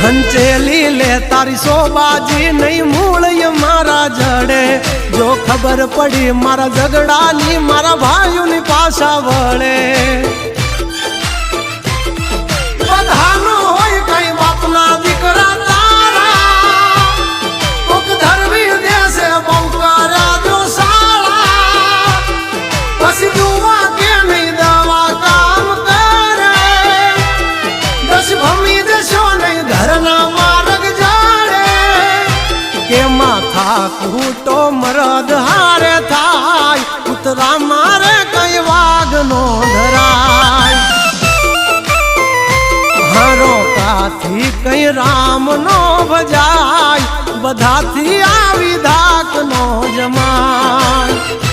હંચેલી લે તારી સોબાજી નહીં મૂળ મારા જડે જો ખબર પડી મારા ઝઘડાની મારા ભાઈઓની પાછા વળે બધાનો હોય કઈ બાપના દીકરા તારા કોક ધરવી દેશે બહુ કર્યા જો સાળા પછી દુવા કે નહીં દવા કામ કરે દસ ભમી દેશો નહીં ઘરના માર્ગ જાડે કે માથા કૂટો મરદ હારે થાય ઉતરા મારે કઈ વાઘ નો ધરાય હારો કાથી કઈ રામ નો ભજાય બધાથી આવી ધાક નો જમાય